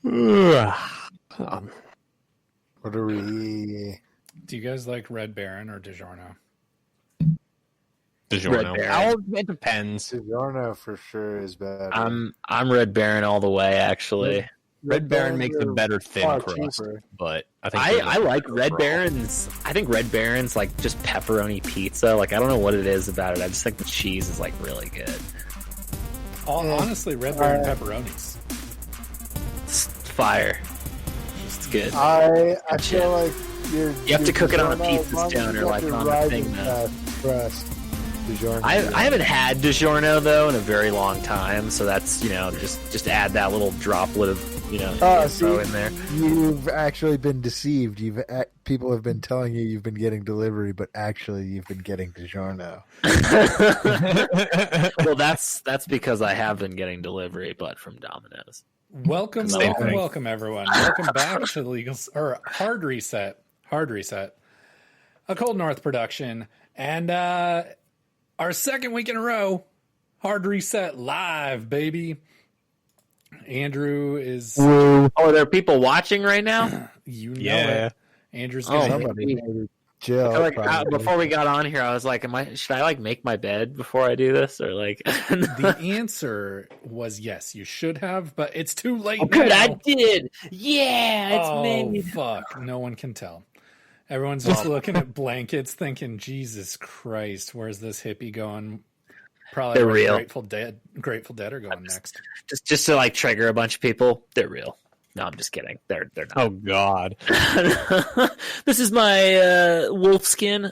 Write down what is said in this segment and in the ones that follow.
Um, What are we? Do you guys like Red Baron or DiGiorno? DiGiorno. Baron. It depends. DiGiorno for sure is better. I'm Red Baron all the way, actually. Red Baron makes a better thin far crust, cheaper. but I think I like Red Baron's. I think Red Baron's like just pepperoni pizza. Like I don't know what it is about it. I just think the cheese is like really good. Honestly, Red Baron pepperonis. It's fire. It's good. I feel like You have to cook it on a pizza stone or like on a thing though. Crust. DiGiorno. I haven't had DiGiorno though in a very long time, so that's just add that little droplet of info in there. You've actually been deceived. People have been telling you've been getting delivery, but actually you've been getting DiGiorno. Well, that's because I have been getting delivery, but from Domino's. Welcome, Same welcome, thing. welcome, everyone. Welcome back to Legal or Hard Reset, a Cold North production, and our second week in a row, Hard Reset live, baby. Andrew is, Oh, there are people watching right now. it. Andrew's Oh, gonna maybe. Jill, Like, probably. before we got on here, I was like, should I like make my bed before I do this, or like? The answer was yes, you should have, but it's too late now. Good, I did. Yeah, it's Oh, made. fuck. No one can tell. Everyone's just looking at blankets thinking, Jesus Christ, where's this hippie going? Probably They're where real. Grateful Dead are going next. Just to like trigger a bunch of people. They're real. No, I'm just kidding. They're not. Oh God! This is my wolf skin,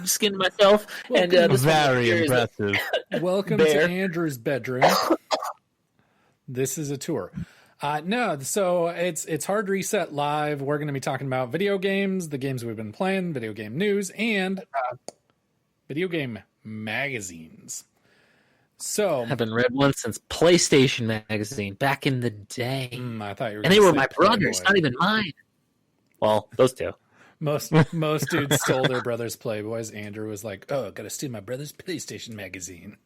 skinned myself, and this Very one here is impressive. Welcome Bear. to Andrew's bedroom. This is a tour. No, so it's Hard Reset Live. We're going to be talking about video games, the games we've been playing, video game news, and video game magazines. So haven't read one since PlayStation Magazine back in the day, I thought you were and they gonna were say my brothers, Playboy. not even mine. Well, those two. Most dudes stole their brother's Playboys. Andrew was like, "Oh, gotta steal my brother's PlayStation magazine."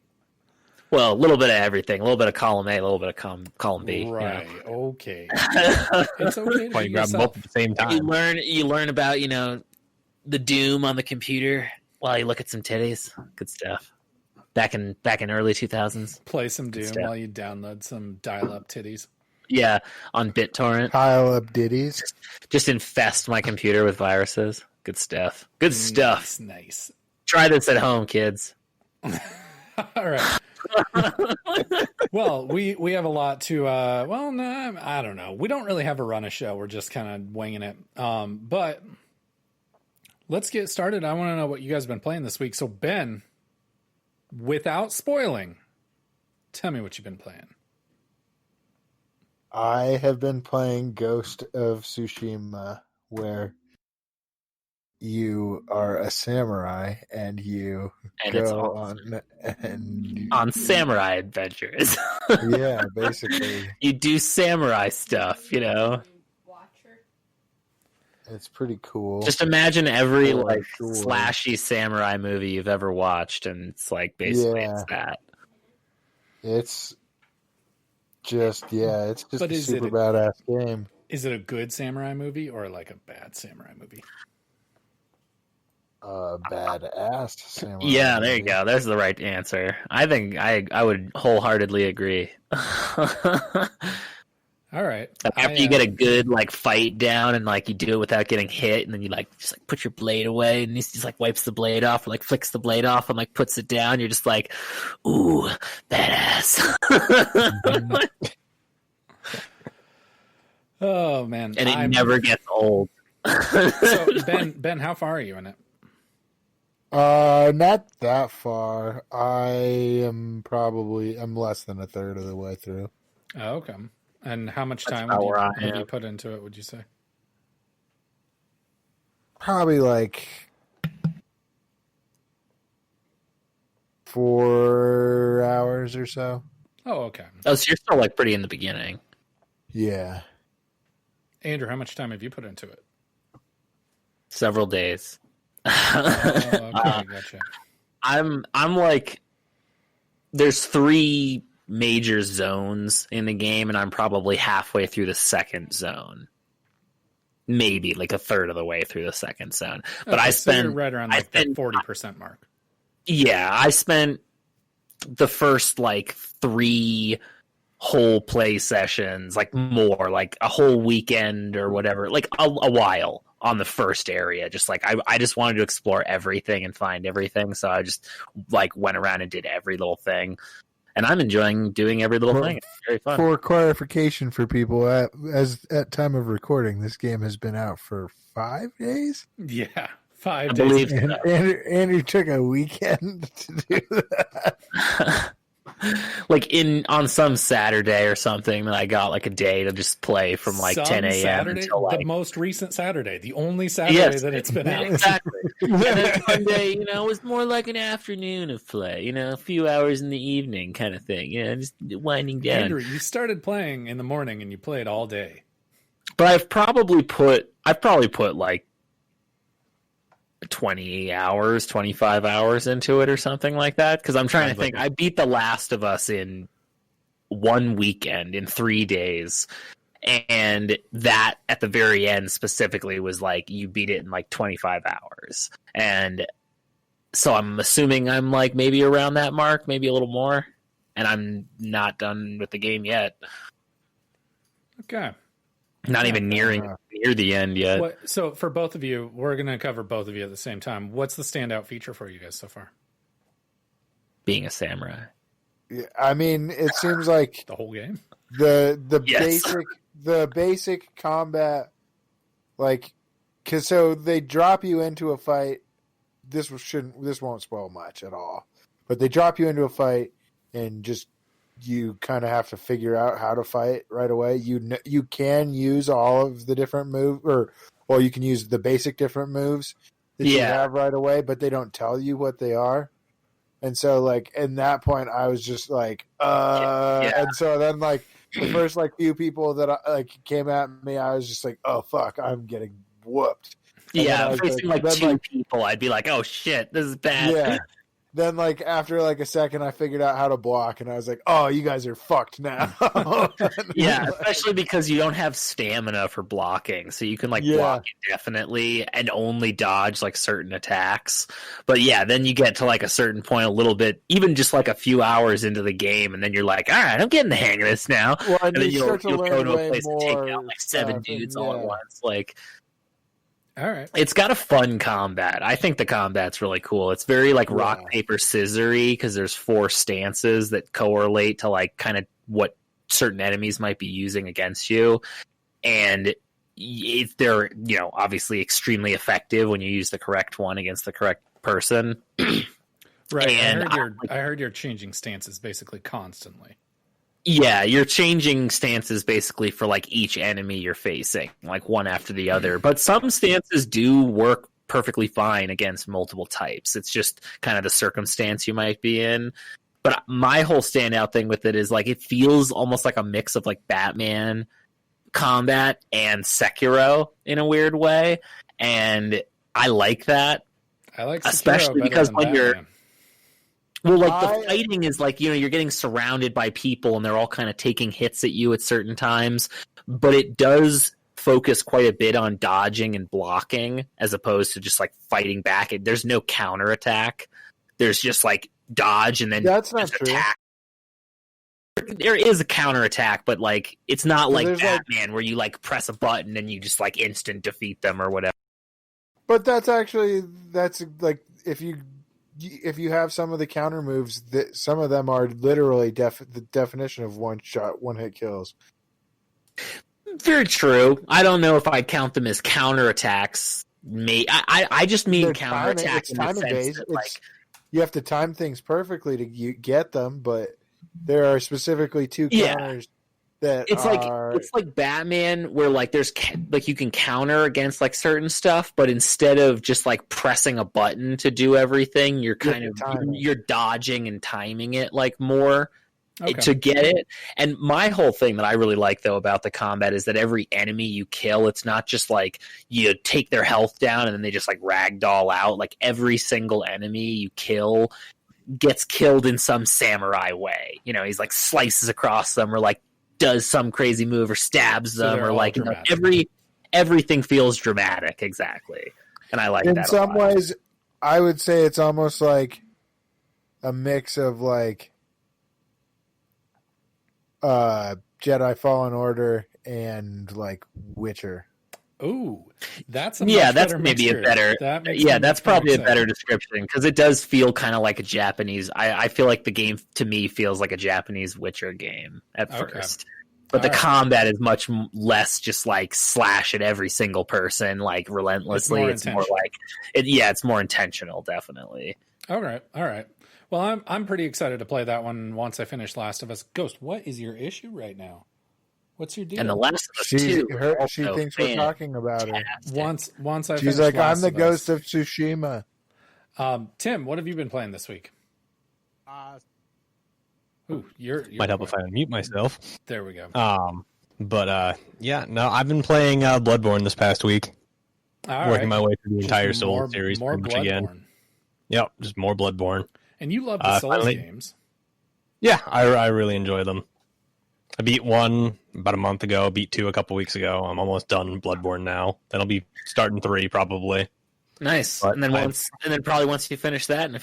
Well, a little bit of everything. A little bit of column A, a little bit of column B. Right? Okay. It's okay to Why be you grab them yourself. both at the same You time? learn about the Doom on the computer while you look at some titties. Good stuff. Back in early 2000s. Play some Doom stuff. while you download some dial-up titties. Yeah, on BitTorrent. Pile up ditties. Just infest my computer with viruses. Good stuff. Good stuff. Nice. Try this at home, kids. All right. Well, we have a lot to. No, I don't know. We don't really have a run of show. We're just kind of winging it. But let's get started. I want to know what you guys have been playing this week. So Ben, without spoiling, tell me what you've been playing. I have been playing Ghost of Tsushima, where you are a samurai and you And it's go awesome. on and On samurai adventures. yeah, basically, You do samurai stuff, it's pretty cool. Just imagine every For like sure. slashy samurai movie you've ever watched, and it's like basically Yeah. it's that. It's just it's just But a is super it- badass game. Is it a good samurai movie or like a bad samurai movie? Badass samurai. Yeah, there you movie. go. There's the right answer. I think I would wholeheartedly agree. All right. After you get a good like fight down and like you do it without getting hit, and then you like just like put your blade away, and he just like wipes the blade off or like flicks the blade off and like puts it down. You're just like, ooh, badass. Oh man, And it never gets old. So Ben, how far are you in it? Not that far. I'm less than a third of the way through. Oh, okay. And how much time about would where I you am. put into it, would you say? Probably like 4 hours or so. Oh, okay. Oh, so you're still like pretty in the beginning. Yeah. Andrew, how much time have you put into it? Several days. Oh, okay, gotcha. I'm like, there's 3 major zones in the game, and I'm probably halfway through the second zone. Maybe like a third of the way through the second zone. But Okay, I so you're spent right around like that 40% mark. Yeah, I spent the first like 3 whole play sessions, like more, like a whole weekend or whatever, like a while on the first area. Just like I just wanted to explore everything and find everything, so I just like went around and did every little thing, and I'm enjoying doing every little thing. It's very fun. For clarification for people, at time of recording, this game has been out for 5 days. Yeah, 5 I days. believe And Andrew took a weekend to do that. like on some Saturday or something that I got like a day to just play from like Some 10 a.m. Saturday, until like the most recent Saturday, the only Saturday Yes. that it's been out. Exactly. And then Sunday, was more like an afternoon of play, a few hours in the evening kind of thing, just winding down. Andrew, you started playing in the morning and you played all day. But I've probably put like 20 hours, 25 hours into it or something like that. Because I'm trying to think. I beat The Last of Us in 1 weekend, in 3 days. And that at the very end specifically was like you beat it in like 25 hours. And so I'm assuming I'm like maybe around that mark, maybe a little more. And I'm not done with the game yet. Okay. Not even near the end yet. So for both of you, we're going to cover both of you at the same time. What's the standout feature for you guys so far? Being a samurai. Yeah, I mean, it seems like The whole game? the Yes. basic combat, like, because so they drop you into a fight. This won't spoil much at all, but they drop you into a fight and just you kind of have to figure out how to fight right away. You can use all of the different moves, or you can use the basic different moves that you have right away, but they don't tell you what they are. And so, like, in that point, I was just like, And so then, like, the first like few people that came at me, I was just like, oh fuck, I'm getting whooped. And Yeah, facing like 2 people, I'd be like, oh shit, this is bad. Yeah. Then, like, after like a second, I figured out how to block, and I was like, "Oh, you guys are fucked now." Yeah, especially because you don't have stamina for blocking, so you can like block indefinitely and only dodge like certain attacks. But yeah, then you get to like a certain point, a little bit, even just like a few hours into the game, and then you're like, "All right, I'm getting the hang of this now." Well, and then you'll go to a place and take out like 7 dudes all at once, like. All right. It's got a fun combat. I think the combat's really cool. It's very like rock, paper, scissory because there's 4 stances that correlate to like kind of what certain enemies might be using against you. And they're, obviously extremely effective when you use the correct one against the correct person. Right. And I heard you're changing stances basically constantly. Yeah, you're changing stances basically for like each enemy you're facing, like one after the other. But some stances do work perfectly fine against multiple types. It's just kind of the circumstance you might be in. But my whole standout thing with it is like it feels almost like a mix of like Batman combat and Sekiro in a weird way. And I like that. I like Sekiro especially because when Batman. you're well, like the fighting is like, you're getting surrounded by people and they're all kind of taking hits at you at certain times, but it does focus quite a bit on dodging and blocking as opposed to just like fighting back. There's no counterattack. There's just like dodge and then that's not true. Attack. There is a counterattack, but like it's not like Batman where you like press a button and you just like instant defeat them or whatever. But that's like if you have some of the counter moves, some of them are literally the definition of one hit kills. Very true. I don't know if I count them as counterattacks. I just mean counterattacks in the sense that, like, you have to time things perfectly to get them, but there are specifically 2 counters that it's like Batman where like there's like you can counter against like certain stuff, but instead of just like pressing a button to do everything, you're kind of you're dodging and timing it like more to get it. And my whole thing that I really like though about the combat is that every enemy you kill, it's not just like you take their health down and then they just like ragdoll out. Like every single enemy you kill gets killed in some samurai way. You know, he's like slices across them or like does some crazy move or stabs So them they're or all like dramatic. everything feels dramatic. Exactly. And I like In that. some a lot. ways, I would say it's almost like a mix of like Jedi Fallen Order and like Witcher. Ooh, that's a Yeah, much that's better maybe a mixture. better. That makes me Yeah, that's much more probably a excited. better description because it does feel kind of like a Japanese. I feel like the game to me feels like a Japanese Witcher game at Okay. first, but the All right. combat is much less just like slash at every single person like relentlessly. more It's more intentional. like it's more intentional, definitely. All right. Well, I'm pretty excited to play that one once I finish Last of Us. Ghost, what is your issue right now? What's your deal? And the Last of Us She 2 she thinks we're talking about her. once I She's finish like, Last I'm the of Us. ghost of Tsushima. Tim, what have you been playing this week? Ooh, you're Might help if I unmute myself. There we go. Yeah, no, I've been playing Bloodborne this past week, All working right. my way through the Just entire Souls series more pretty much again. Bloodborne. Yep, just more Bloodborne. And you love the Souls finally- games. Yeah, I really enjoy them. I beat 1 about a month ago, beat 2 a couple weeks ago. I'm almost done Bloodborne now. Then I'll be starting 3 probably. Nice. But And then probably once you finish that and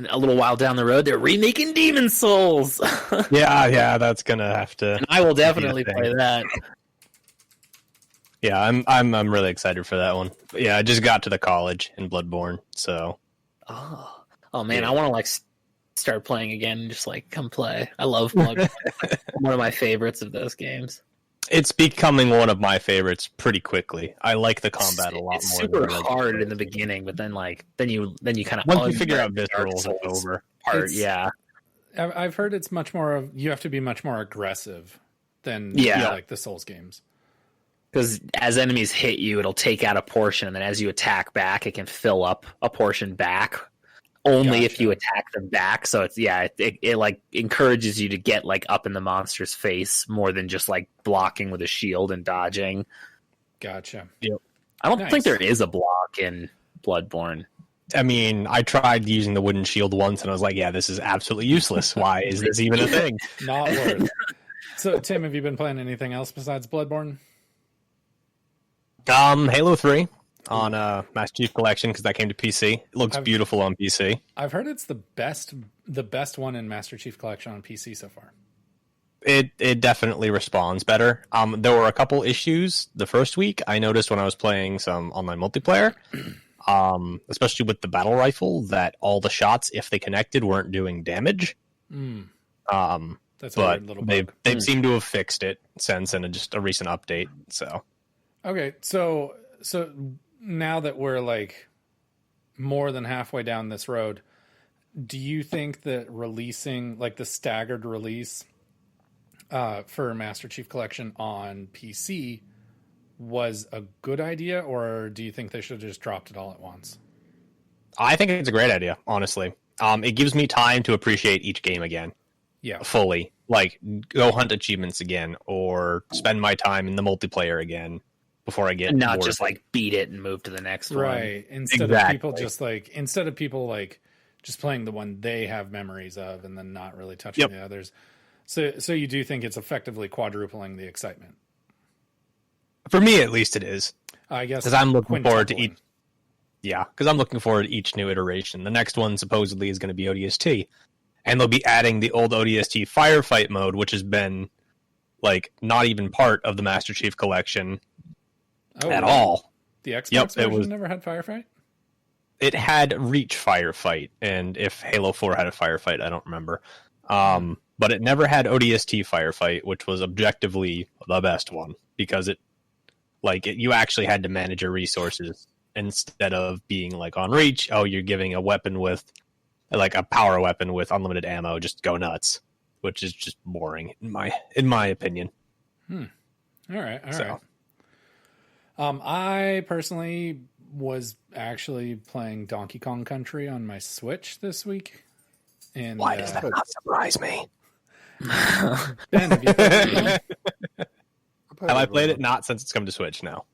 a little while down the road, they're remaking Demon Souls. Yeah, that's gonna have to. And I will definitely thing. play that. Yeah, I'm really excited for that one. But yeah, I just got to the college in Bloodborne, so Oh man, Yeah. I want to like start playing again and just like come play. I love Bloodborne. One of my favorites of those games. it's becoming one of my favorites pretty quickly. I like the combat a lot It's more. super than I like hard in the beginning, but then you kind of Once you figure out viscerals, it's over. part. It's- Yeah, I've heard it's much more of you have to be much more aggressive than Yeah. like the Souls games. because as enemies hit you, it'll take out a portion, and then as you attack back, it can fill up a portion back. Only if Gotcha. you attack them back. So it like encourages you to get like up in the monster's face more than just like blocking with a shield and dodging. Gotcha. I don't Nice. think there is a block in Bloodborne. I mean, I tried using the wooden shield once, and I was like, "Yeah, this is absolutely useless. Why is this even a thing?" Not worth it. So, Tim, have you been playing anything else besides Bloodborne? Halo 3 on Master Chief Collection because that came to PC. It looks I've- beautiful on PC. I've heard it's the best one in Master Chief Collection on PC so far. It definitely responds better. There were a couple issues the first week I noticed when I was playing some online multiplayer, especially with the battle rifle, that all the shots, if they connected, weren't doing damage. That's a But weird little they bug. they seem to have fixed it since in just a recent update. So Okay, so now that we're like more than halfway down this road, do you think that releasing like the staggered release for Master Chief Collection on PC was a good idea, or do you think they should have just dropped it all at once? I think it's a great idea, honestly. It gives me time to appreciate each game again. Yeah. Fully, like go hunt achievements again or spend my time in the multiplayer again before I get And not bored. just like beat it and move to the next one. Right. Instead of people like just playing the one they have memories of and then not really touching Yep. the others. So you do think it's effectively quadrupling the excitement? For me at least it is, I guess because I'm looking forward to quintupling. each. Yeah, because I'm looking forward to each new iteration. The next one supposedly is going to be ODST, and they'll be adding the old ODST firefight mode, which has been like not even part of the Master Chief Collection Oh, at really? all. The Xbox Yep, it version was- never had firefight. It had Reach firefight, and if Halo 4 had a firefight, I don't remember. But it never had ODST firefight, which was objectively the best one because you actually had to manage your resources instead of being like on Reach. Oh, you're giving a weapon with like a power weapon with unlimited ammo, just go nuts, which is just boring in my opinion. All right. So. I personally was actually playing Donkey Kong Country on my Switch this week. And Why does that not surprise me? Ben, have you played it? Have I played it? Not since it's come to Switch now.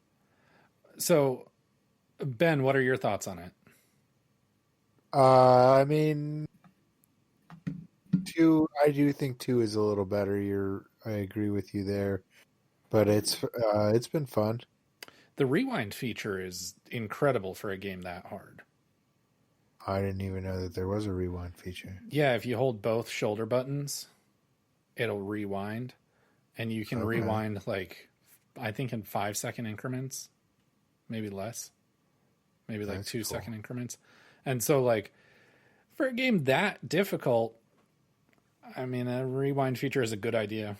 So, Ben, what are your thoughts on it? I mean, 2. I do think 2 is a little better. I agree with you there, but it's been fun. The rewind feature is incredible for a game that hard. I didn't even know that there was a rewind feature. Yeah, if you hold both shoulder buttons, it'll rewind, and you can rewind like I think in 5-second increments, maybe less, maybe like That's 2-second increments. And so, like, for a game that difficult, I mean, a rewind feature is a good idea.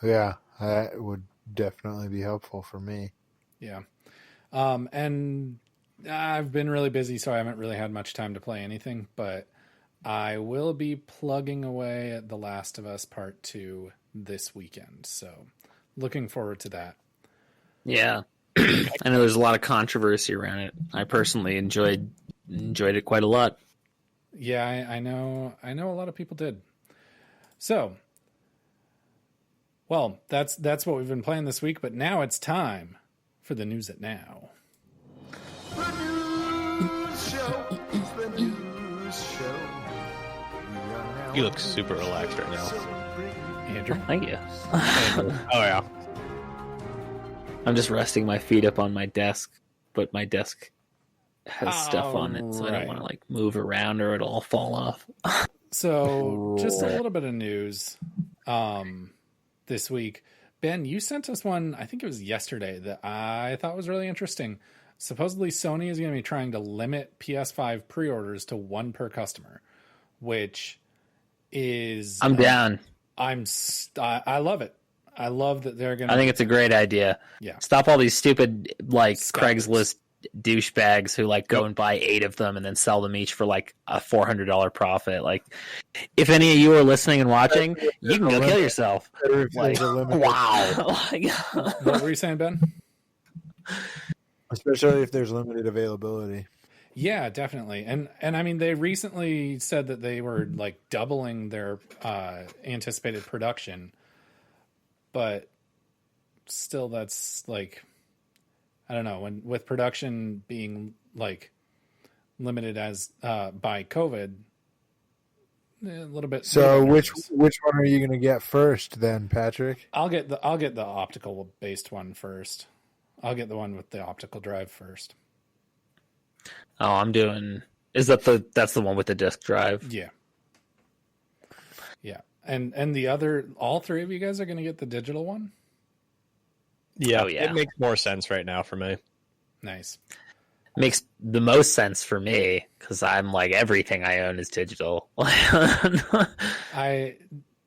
Yeah, that would definitely be helpful for me. Yeah. And I've been really busy, so I haven't really had much time to play anything, but I will be plugging away at The Last of Us Part 2 this weekend. So looking forward to that. Yeah. I know there's a lot of controversy around it. I personally enjoyed it quite a lot. Yeah, I know a lot of people did. So, well, that's what we've been playing this week, but now it's time for the news at now. You look super relaxed right now. Andrew. Thank you. Oh yeah. I'm just resting my feet up on my desk, but my desk has stuff on it, so I don't want to like move around or it'll all fall off. So, just a little bit of news this week. Ben, you sent us one, I think it was yesterday, that I thought was really interesting. Supposedly, Sony is going to be trying to limit PS5 pre-orders to one per customer, which is... I'm down. I love it. I love that they're going to... I think it's a great idea. Yeah. Stop all these stupid, like, Scalpers. Craigslist douchebags who, like, go and buy 8 of them and then sell them each for, like, a $400 profit. Like, if any of you are listening and watching, you can go kill yourself. Like, wow. Like, What were you saying, Ben? Especially if there's limited availability. Yeah, definitely. And I mean, they recently said that they were like doubling their anticipated production, but still that's like, I don't know, when with production being like limited as by COVID, a little bit. So which one are you going to get first then, Patrick? I'll get the optical based one first. I'll get the one with the optical drive first. oh, I'm doing... That's the one with the disk drive? Yeah. Yeah. And the other, all three of you guys are going to get the digital one? Yeah, Oh, yeah. It makes more sense right now for me. Nice. Makes the most sense for me, because I'm like, everything I own is digital.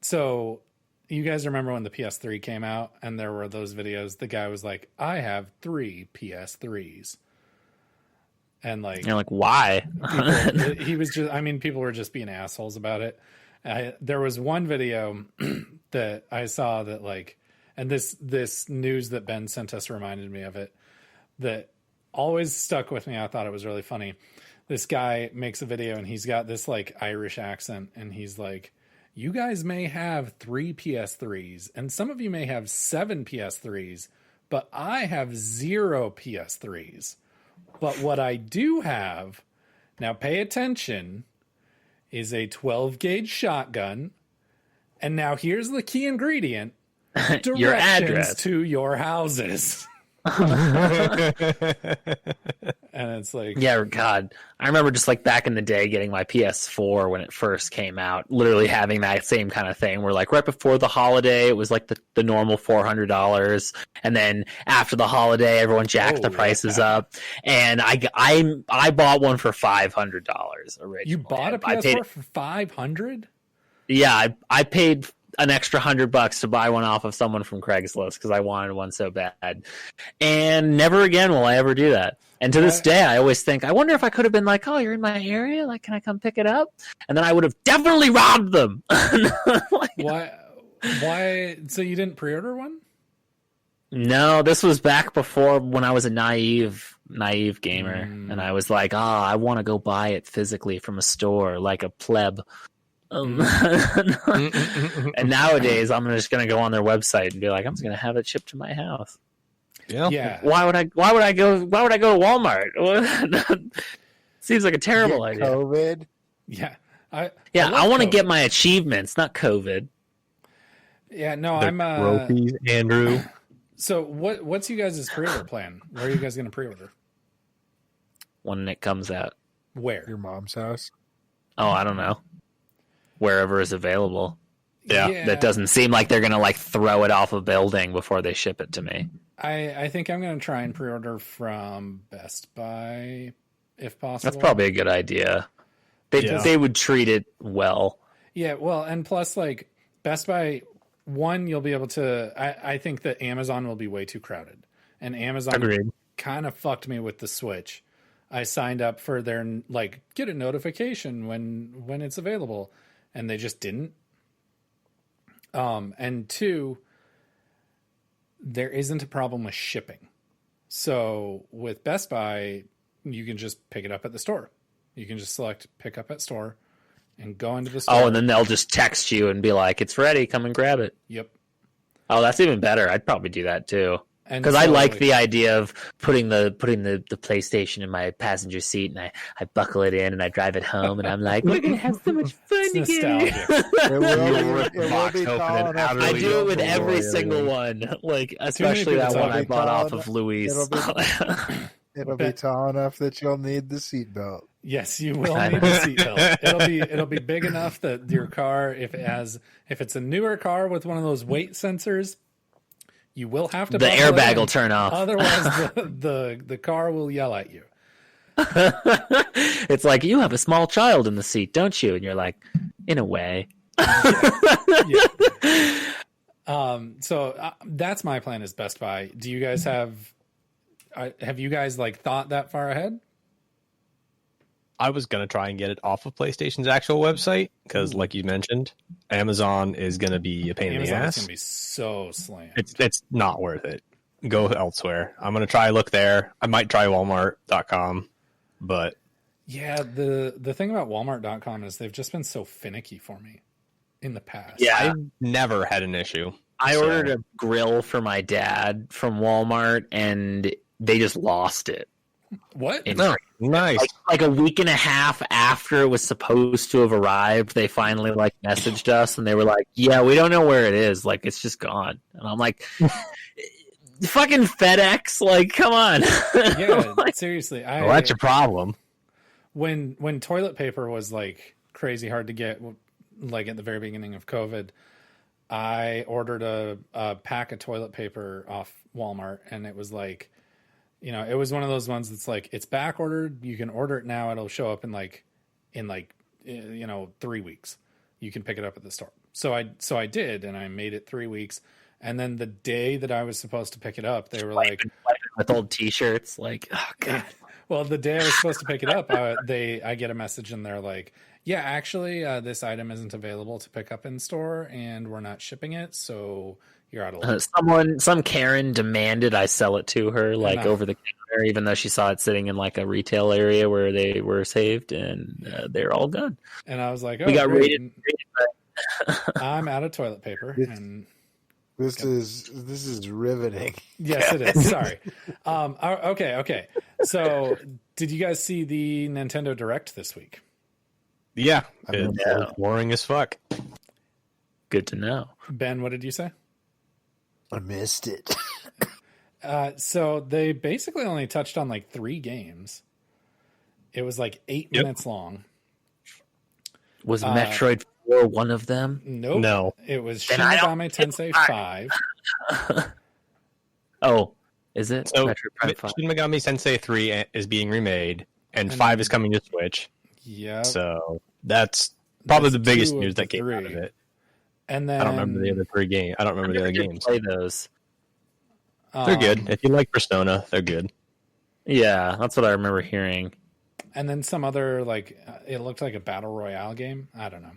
So you guys remember when the PS3 came out and there were those videos, the guy was like, I have 3 PS3s. And like, You're like, why? he was just, I mean, people were just being assholes about it. There was one video that I saw that like, and this news that Ben sent us reminded me of it, that always stuck with me. I thought it was really funny. This guy makes a video and he's got this like Irish accent and he's like, you guys may have 3 PS3s and some of you may have 7 PS3s, but I have 0 PS3s. But what I do have, now pay attention, is a 12 gauge shotgun. And now here's the key ingredient. Directions Your address to your houses. And it's like, Yeah, God. I remember just like back in the day getting my PS4 when it first came out, literally having that same kind of thing where like right before the holiday, it was like the normal $400. And then after the holiday, everyone jacked the prices up. And I bought one for $500 originally. you bought a PS4 for $500? Yeah, I paid an extra $100 to buy one off of someone from Craigslist because I wanted one so bad. And never again will I ever do that. And to this day, I always think, I wonder if I could have been like, oh, you're in my area? Like, can I come pick it up? And then I would have definitely robbed them. Like, Why? So you didn't pre-order one? no, this was back before when I was a naive gamer. And I was like, I want to go buy it physically from a store like a pleb. And nowadays, I'm just going to go on their website and be like, I'm just going to have it shipped to my house. Yeah. Why would I go to Walmart? Seems like a terrible idea. COVID. Yeah. I I love want to COVID. get my achievements, not COVID. Yeah, no, The I'm. trophies, Andrew. So what's you guys' pre-order plan? Where are you guys going to pre-order? When it comes out. Where? Your mom's house. Oh, I don't know. Wherever is available. Yeah. That doesn't seem like they're gonna like throw it off a building before they ship it to me. I think I'm going to try and pre-order from Best Buy, if possible. That's probably a good idea. They would treat it well. Yeah, well, and plus, like, Best Buy, one, you'll be able to... I think that Amazon will be way too crowded. And Amazon Agreed. kind of fucked me with the Switch. I signed up for their, like, get a notification when it's available. And they just didn't. And two, there isn't a problem with shipping. So with Best Buy, you can just pick it up at the store. You can just select pick up at store and go into the store. Oh, and then they'll just text you and be like, "It's ready. Come and grab it." Yep. Oh, that's even better. I'd probably do that too. And Because I so, like the idea of putting the PlayStation in my passenger seat and I buckle it in and I drive it home and I'm like, we're gonna have so much fun it's together. nostalgic. It will rip be, the it will box be open tall and enough. out to I really be do it with open. every Glory. single one, like especially that people one tell I me bought off tall of Luis. It'll be tall enough that you'll need the seatbelt. Yes, you will need a seatbelt. It'll be big enough that your car, if it's a newer car with one of those weight sensors, you will have to The buckle it airbag in. will turn off. Otherwise, the car will yell at you. It's like, you have a small child in the seat, don't you? And you're like, in a way. Yeah. So that's my plan is Best Buy. Do you guys have you guys like thought that far ahead? I was gonna try and get it off of PlayStation's actual website because, like you mentioned, Amazon is gonna be a pain in the Amazon is ass. going to be so slammed. It's not worth it. Go elsewhere. I'm gonna try look there. I might try Walmart.com, but Yeah, the thing about Walmart.com is they've just been so finicky for me in the past. Yeah. I've never had an issue. I So- ordered a grill for my dad from Walmart and they just lost it. What? No, nice. Like a week and a half after it was supposed to have arrived, they finally like messaged us and they were like, "Yeah, we don't know where it is. Like it's just gone." And I'm like, "Fucking FedEx! Like, come on." Yeah, seriously. Well, that's your problem. When toilet paper was like crazy hard to get, like at the very beginning of COVID, I ordered a pack of toilet paper off Walmart, and it was like, you know, it was one of those ones that's like, it's back ordered. You can order it now. It'll show up in 3 weeks. You can pick it up at the store. So I did, and I made it 3 weeks. And then the day that I was supposed to pick it up, they were like, with old T-shirts, like, oh god. well, the day I was supposed to pick it up, I get a message and they're like, yeah, actually, this item isn't available to pick up in store, and we're not shipping it, so you're out of luck. Some Karen demanded I sell it to her, like No. over the counter, even though she saw it sitting in like a retail area where they were saved, and they're all gone. And I was like, oh, We got great. rated. I'm out of toilet paper. And This is riveting. yes, it is. Sorry. Okay. So, did you guys see the Nintendo Direct this week? Yeah, I mean, it's boring as fuck. Good to know. Ben, what did you say? I missed it. So they basically only touched on like 3 games. It was like 8 Yep. minutes long. Was Metroid 4 one of them? Nope. No. It was Then Shin I don't Megami Tensei 5. Oh, is it? So Metroid Prime 5. Shin Megami Tensei 3 is being remade, and And 5 is coming to Switch. Yep. So that's probably That's the biggest 2 of news the that came out of 3. it. And then I don't remember the other 3 games. I don't remember the other games. Play those. They're good. If you like Persona, they're good. Yeah, that's what I remember hearing. And then some other it looked like a battle royale game. I don't know.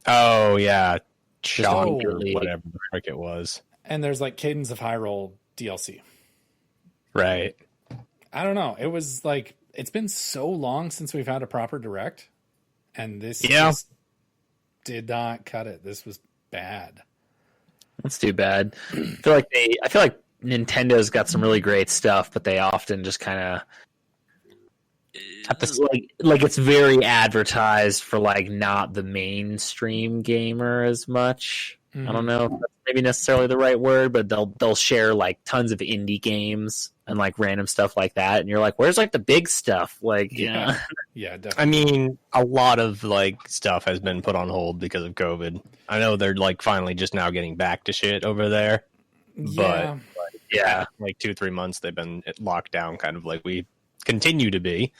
Oh yeah, Shock Oh. or whatever the frick it was. And there's like Cadence of Hyrule DLC. Right. I don't know. It was like it's been so long since we've had a proper direct, and this just did not cut it. This was bad. That's too bad. I feel like Nintendo's got some really great stuff, but they often just kind of like it's very advertised for like not the mainstream gamer as much. I don't know if that's maybe necessarily the right word, but they'll share like tons of indie games and like random stuff like that, and you're like, where's like the big stuff? Like, Yeah, definitely. I mean, a lot of like stuff has been put on hold because of COVID. I know they're like finally just now getting back to shit over there, Yeah. but yeah, like 2-3 months they've been locked down, kind of like we continue to be.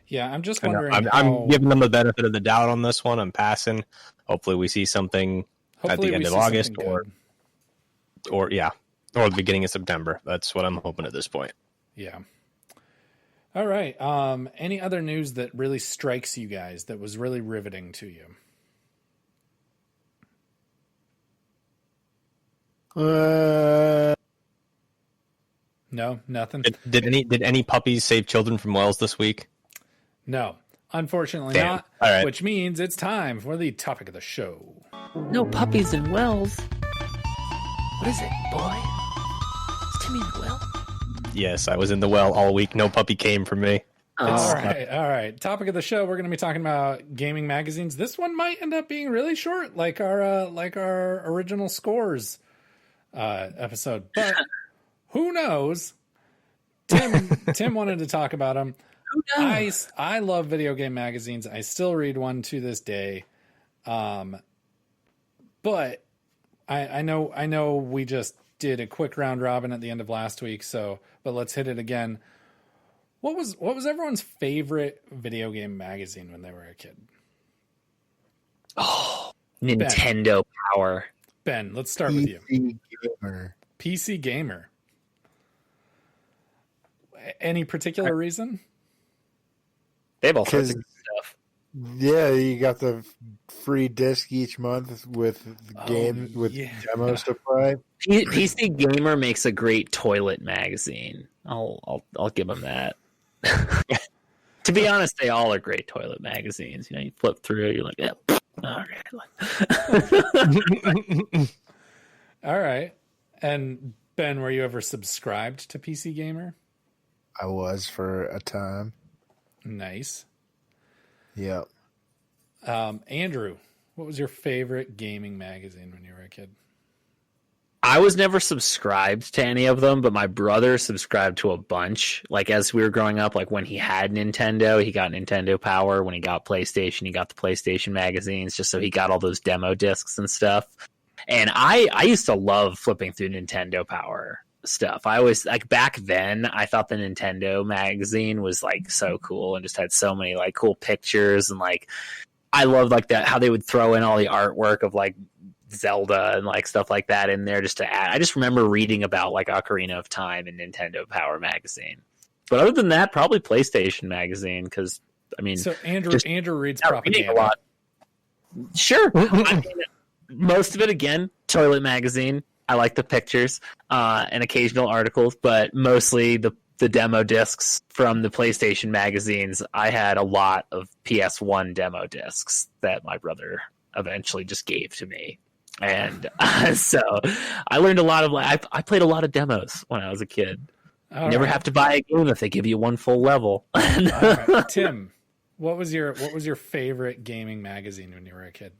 Yeah, I'm just I know. wondering. I'm giving them the benefit of the doubt on this one. I'm passing. Hopefully, we see something at the end of August, or the beginning of September. That's what I'm hoping at this point. Yeah. All right. Any other news that really strikes you guys that was really riveting to you? No, nothing. Did any puppies save children from wells this week? No, unfortunately Damn. not. All right. Which means it's time for the topic of the show. No puppies in wells. What is it, boy? Is Timmy in the well? Yes, I was in the well all week. No puppy came for me. All right. Topic of the show. We're going to be talking about gaming magazines. This one might end up being really short, like our original Scores episode. But who knows? Tim wanted to talk about them. I love video game magazines. I still read one to this day. But I know we just did a quick round robin at the end of last week, but let's hit it again. What was everyone's favorite video game magazine when they were a kid? Oh, Nintendo Power. Ben, let's start with you. Gamer. PC Gamer. Any particular reason? They have all sorts of stuff. Yeah, you got the free disc each month with games demos to play. PC Gamer makes a great toilet magazine. I'll give them that. To be honest, they all are great toilet magazines. You know, you flip through, you're like, yeah, all right. And Ben, were you ever subscribed to PC Gamer? I was for a time. Nice. Yep. Andrew, what was your favorite gaming magazine when you were a kid? I was never subscribed to any of them, but my brother subscribed to a bunch. Like as we were growing up, like when he had Nintendo, he got Nintendo Power. When he got PlayStation, he got the PlayStation magazines, just so he got all those demo discs and stuff. And I used to love flipping through Nintendo Power stuff. I always, like, back then, I thought the Nintendo magazine was like so cool and just had so many like cool pictures, and like I loved like that how they would throw in all the artwork of like Zelda and like stuff like that in there just to add. I just remember reading about like Ocarina of Time and Nintendo Power magazine. But other than that, probably PlayStation magazine, because I mean, so Andrew reads propaganda. A lot. Sure. I mean, most of it, again, toilet magazine. I like the pictures and occasional articles, but mostly the demo discs from the PlayStation magazines. I had a lot of PS1 demo discs that my brother eventually just gave to me. And so I learned a lot of, like, I played a lot of demos when I was a kid. All you never right. have to buy a game if they give you one full level. All right. Tim, what was your favorite gaming magazine when you were a kid?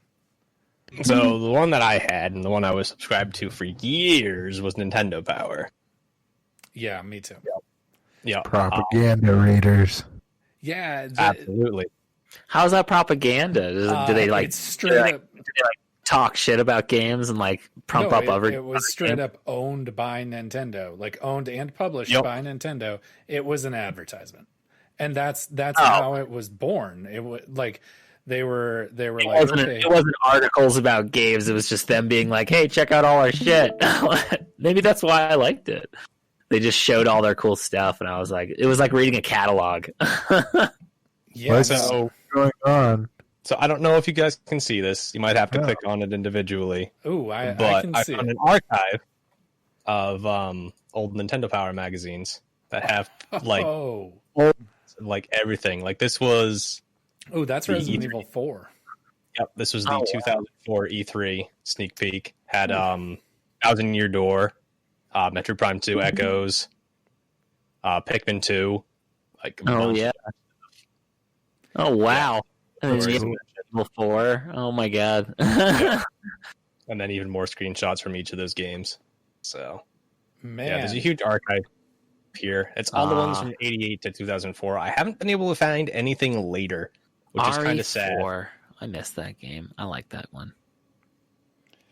So the one that I had and the one I was subscribed to for years was Nintendo Power. Yeah, me too. Yeah, Propaganda readers. Yeah, absolutely. How's that propaganda? Do they like it's straight up? Do they like talk shit about games and like pump up other? It was straight up owned by Nintendo, like owned and published by Nintendo. It was an advertisement, and that's how it was born. It was like they were like, it wasn't articles about games. It was just them being like, "Hey, check out all our shit." Maybe that's why I liked it. They just showed all their cool stuff, and I was like, it was like reading a catalog. Yeah. What's going on? So I don't know if you guys can see this. You might have to click on it individually. Ooh, I but can see found it. an archive of old Nintendo Power magazines that have like everything. Like this was. Oh, that's Resident Evil 4. Yep, this was the 2004 E3 sneak peek. Had Thousand Year Door, Metroid Prime 2 Echoes, Pikmin 2. Like, Oh yeah. Oh wow. And That's then cool. Evil 4. Oh my god. And then even more screenshots from each of those games. So Man, yeah, there's a huge archive here. It's all the ones from 88 to 2004. I haven't been able to find anything later, which is kind of sad. RE4. I missed that game. I like that one.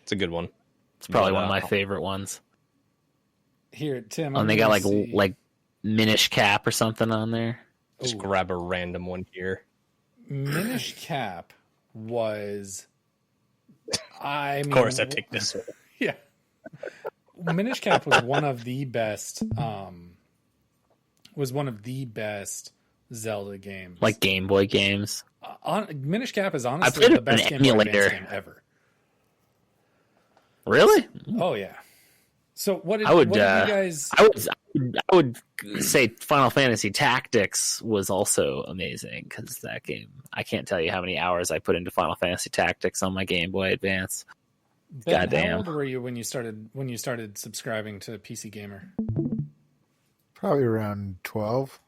It's a good one. It's probably But, one of my favorite ones. here, Tim. And they got like Minish Cap or something on there. Just Ooh. grab a random one here. Minish Cap was. I mean, Of course, I picked this one. Yeah. Minish Cap was one of the best Zelda games. Like Game Boy games. Minish Cap is honestly played the it on best an Game Boy Advance emulator. game ever. Really? Oh yeah. So what did I would you guys I would say Final Fantasy Tactics was also amazing because that game. I can't tell you how many hours I put into Final Fantasy Tactics on my Game Boy Advance. Ben, Goddamn. how old were you when you started subscribing to PC Gamer? Probably around 12.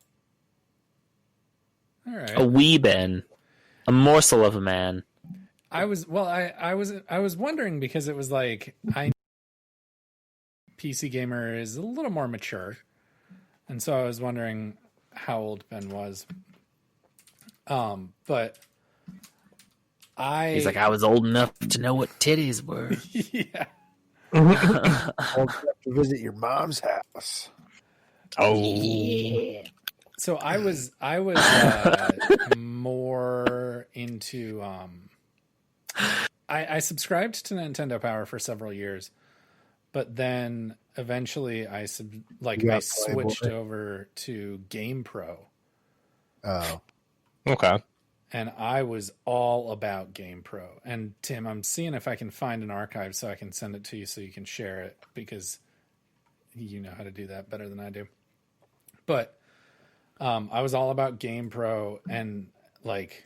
All right. A wee Ben, a morsel of a man. I was wondering because it was like PC Gamer is a little more mature, and so I was wondering how old Ben was. But He's like, I was old enough to know what titties were. yeah. Old enough to visit your mom's house. Oh, So I was more into I subscribed to Nintendo Power for several years, but then eventually I switched over to GamePro, Oh, okay. and I was all about GamePro. And Tim, I'm seeing if I can find an archive so I can send it to you so you can share it because you know how to do that better than I do. But I was all about GamePro, and like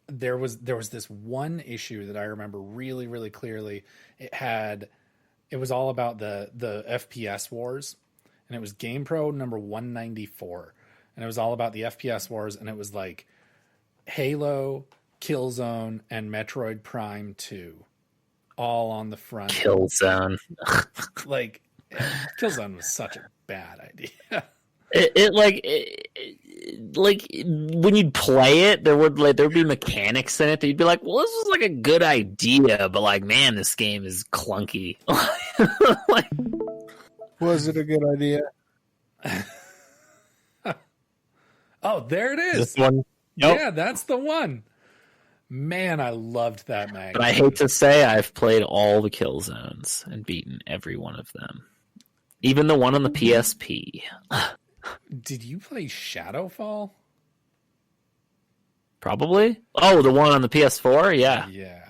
there was this one issue that I remember really, really clearly. It was all about the FPS wars, and it was GamePro number 194, and it was all about the FPS wars, and it was like Halo, Killzone, and Metroid Prime 2, all on the front. Killzone. Like Killzone was such a bad idea. Like when you'd play it, there'd be mechanics in it that you'd be like, well, this was like a good idea, but like, man, this game is clunky. Like, was it a good idea? Oh, there it is. This one. Yep. Yeah, that's the one. Man, I loved that magazine. but I hate to say I've played all the Killzones and beaten every one of them. Even the one on the PSP. Did you play Shadowfall? Probably. Oh, the one on the PS4? Yeah. Yeah.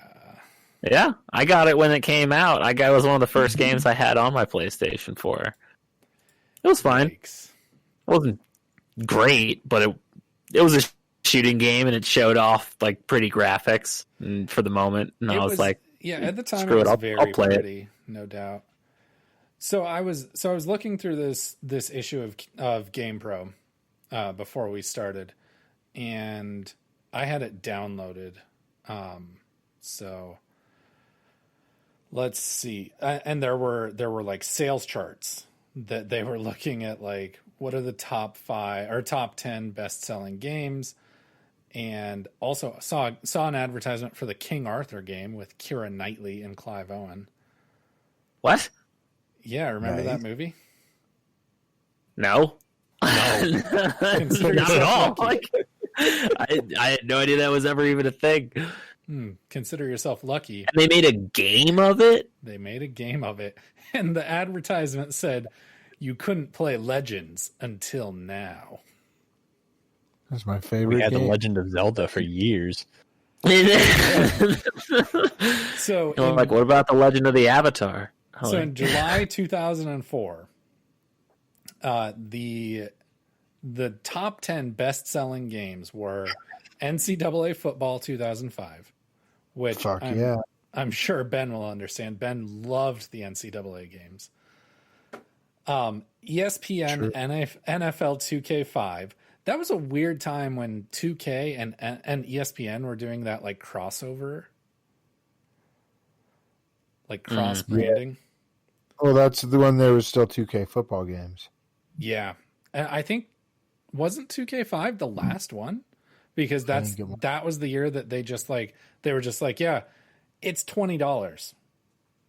Yeah. I got it when it came out. It was one of the first games I had on my PlayStation 4. It was fine. It Yikes. wasn't great, but it was a shooting game and it showed off like pretty graphics for the moment. And I was like, yeah, at the time screw it it, was I'll very play it. pretty, no doubt. So I was looking through this issue of GamePro before we started, and I had it downloaded. So let's see, and there were like sales charts that they were looking at, like what are the top 5 or top 10 best selling games, and also saw an advertisement for the King Arthur game with Keira Knightley and Clive Owen. what? Yeah, remember Nice. that movie? No. Consider Not at all. yourself lucky. Like, I had no idea that was ever even a thing. Consider yourself lucky. And they made a game of it? They made a game of it, and the advertisement said you couldn't play Legends until now. That's my favorite We had game. the Legend of Zelda for years. So, I'm like, what about the Legend of the Avatar? I'm so like, in July 2004, the top 10 best-selling games were NCAA Football 2005, which Fuck yeah. I'm sure Ben will understand. Ben loved the NCAA games. ESPN True. NFL 2K5. That was a weird time when 2K and ESPN were doing that like crossover, like cross branding. Oh, that's the one. There was still 2K football games. Yeah. And I think wasn't 2K5 the last one? Because that was the year that they were just like, yeah, it's $20.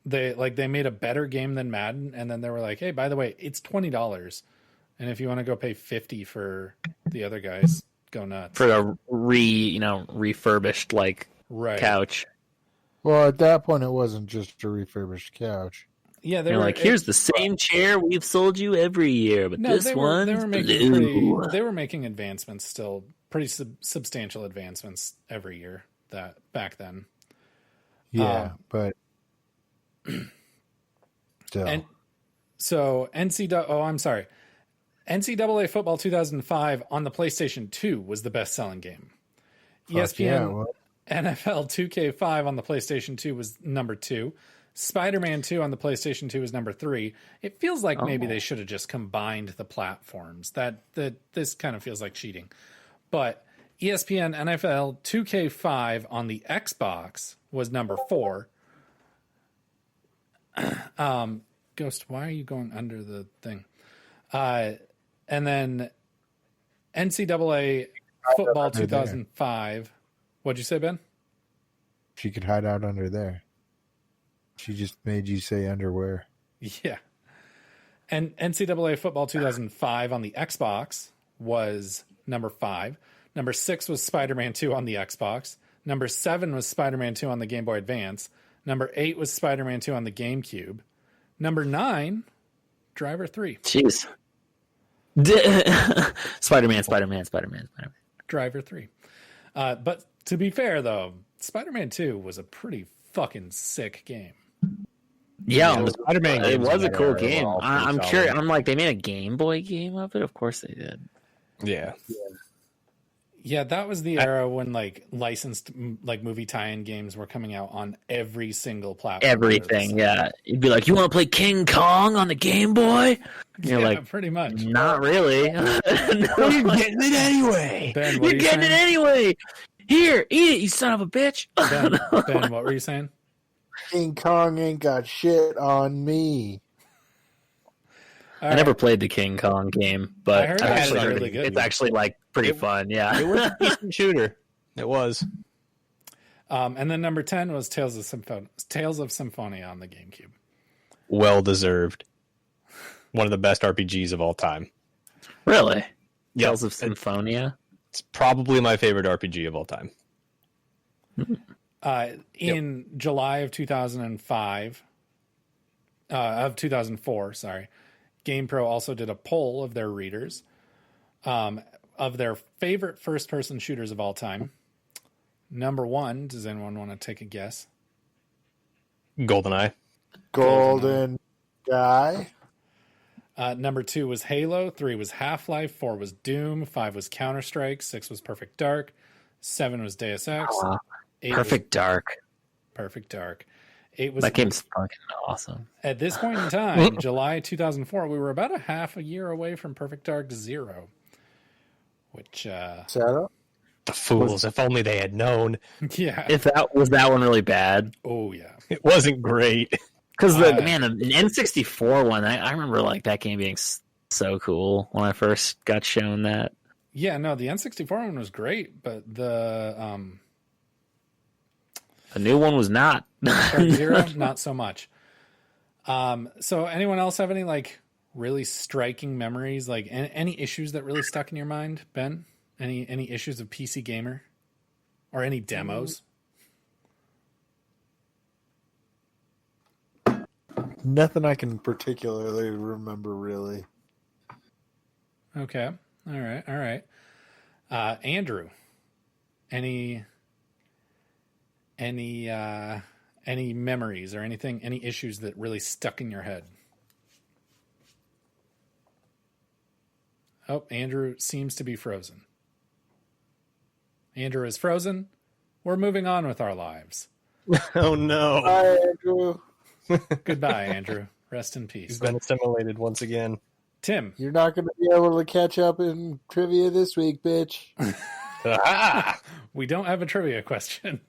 They made a better game than Madden, and then they were like, hey, by the way, it's $20. And if you want to go pay $50 for the other guys, go nuts. For a refurbished right. couch. Well, at that point, it wasn't just a refurbished couch. Yeah, They're like, here's the same chair we've sold you every year, but this one they were making advancements still, pretty substantial advancements every year that back then. Yeah, but still. And so NCAA Football 2005 on the PlayStation 2 was the best-selling game. ESPN NFL 2K5 on the PlayStation 2 was number 2. Spider-Man 2 on the PlayStation 2 is number 3. It feels like maybe they should have just combined the platforms. That this kind of feels like cheating. But ESPN NFL 2K5 on the Xbox was number 4. Ghost, why are you going under the thing? And then NCAA Football 2005. What'd you say, Ben? She could hide out under there. She just made you say underwear. Yeah. And NCAA Football 2005 on the Xbox was number 5. Number 6 was Spider-Man 2 on the Xbox. Number 7 was Spider-Man 2 on the Game Boy Advance. Number 8 was Spider-Man 2 on the GameCube. Number 9, Driver 3. Jeez. Spider-Man. Driver 3. But to be fair, though, Spider-Man 2 was a pretty fucking sick game. Yeah, the Spider-Man it was a cool games game. were all pretty I'm solid. curious. I'm like, they made a Game Boy game of it? Of course they did. Yeah. Yeah, that was the era when licensed movie tie-in games were coming out on every single platform. Everything, yeah. You'd be like, you want to play King Kong on the Game Boy? And you're like, pretty much. not really. Well, you're getting it anyway. Ben, You're getting it anyway. Here, eat it, you son of a bitch. Ben, what were you saying? King Kong ain't got shit on me. All I never right. played the King Kong game, but I heard I've it was actually heard really good. it's actually pretty fun. Yeah, It was a decent shooter. It was. And then number 10 was Tales of Symphonia on the GameCube. Well deserved. One of the best RPGs of all time. really. Yeah. Tales of Symphonia. It's probably my favorite RPG of all time. In July of 2004, GamePro also did a poll of their readers of their favorite first-person shooters of all time. Number 1, does anyone want to take a guess? GoldenEye. Golden guy. Number 2 was Halo, 3 was Half-Life, 4 was Doom, 5 was Counter-Strike, 6 was Perfect Dark, 7 was Deus Ex, 8 Perfect Dark. was Perfect Dark. 8 was That game's fucking awesome. At this point in time, July 2004, we were about a half a year away from Perfect Dark 0, which Shadow. The fools. If only they had known. yeah. If that one really bad? Oh yeah. It wasn't great. Because the N64 one, I remember that game being so cool when I first got shown that. Yeah, no, the N64 one was great, but the new one was not. Dark Zero, not so much. So anyone else have any really striking memories, any issues that really stuck in your mind, Ben? Any issues of PC Gamer, or any demos? Nothing I can particularly remember, really. Okay, all right. Andrew, any memories or anything, any issues that really stuck in your head? Oh, Andrew seems to be frozen. Andrew is frozen. We're moving on with our lives. Oh no. Hi, Andrew. Goodbye, Andrew. Rest in He's peace. been assimilated once again. Tim. You're not going to be able to catch up in trivia this week, bitch. Ah! We don't have a trivia question.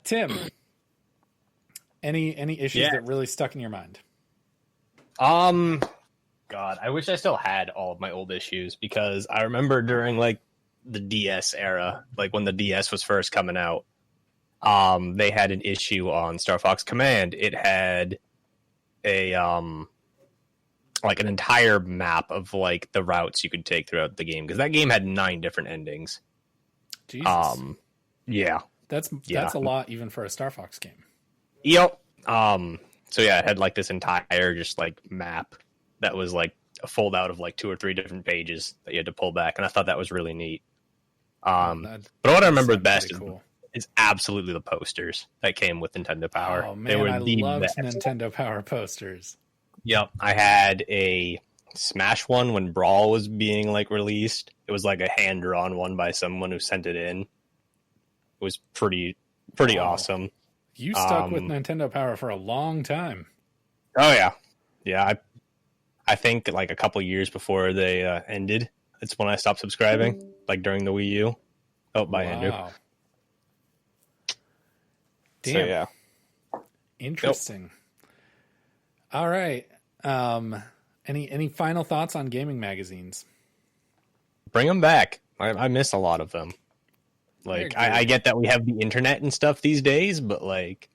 Tim, any issues that really stuck in your mind? God, I wish I still had all of my old issues because I remember during like the DS era, like when the DS was first coming out, they had an issue on Star Fox Command. It had a like an entire map of like the routes you could take throughout the game because that game had 9 different endings. Jesus. Yeah. That's a lot even for a Star Fox game. Yep. So yeah, it had like this entire just like map that was like a fold out of like 2 or 3 different pages that you had to pull back, and I thought that was really neat. But what I remember best is absolutely the posters that came with Nintendo Power. Oh man, they were I loved best. Nintendo Power posters. Yep, I had a Smash one when Brawl was being like released. It was like a hand drawn one by someone who sent it in. It was pretty awesome. You stuck with Nintendo Power for a long time. Oh yeah. I think like a couple years before they ended, it's when I stopped subscribing, like during the Wii U. Oh, bye, Andrew. Damn. So, yeah. Interesting. All right. Any final thoughts on gaming magazines? Bring them back. I miss a lot of them. Like, I get that we have the internet and stuff these days, but like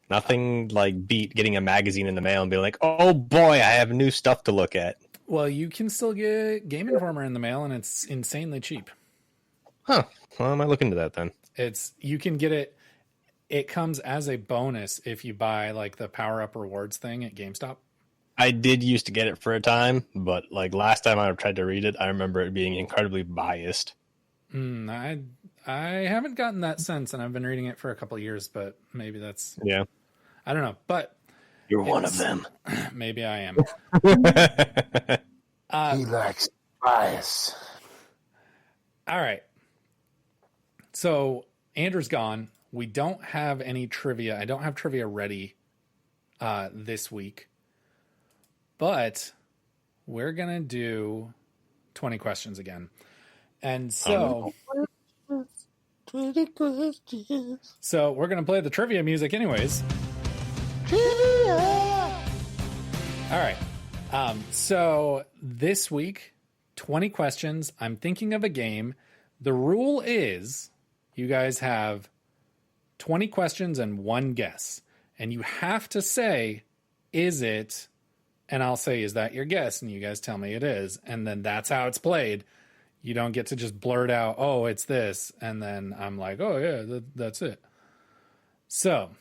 nothing like beat getting a magazine in the mail and being like, oh boy, I have new stuff to look at. Well, you can still get Game Informer in the mail, and it's insanely cheap. Huh. Well, I might look into that then. You can get it. It comes as a bonus if you buy like the Power Up Rewards thing at GameStop. I did used to get it for a time, but like last time I tried to read it, I remember it being incredibly biased. I haven't gotten that since, and I've been reading it for a couple of years, but maybe that's... Yeah. I don't know, but... You're one of them. Maybe I am. He likes bias. All right. So, Andrew's gone. We don't have any trivia. I don't have trivia ready this week. But we're going to do 20 questions again. And so... 20 questions. So, we're going to play the trivia music anyways. Trivia! All right. So, this week, 20 questions. I'm thinking of a game. The rule is you guys have 20 questions and 1 guess. And you have to say, is it... And I'll say, is that your guess? And you guys tell me it is. And then that's how it's played. You don't get to just blurt out, oh, it's this. And then I'm like, oh, yeah, that's it. So,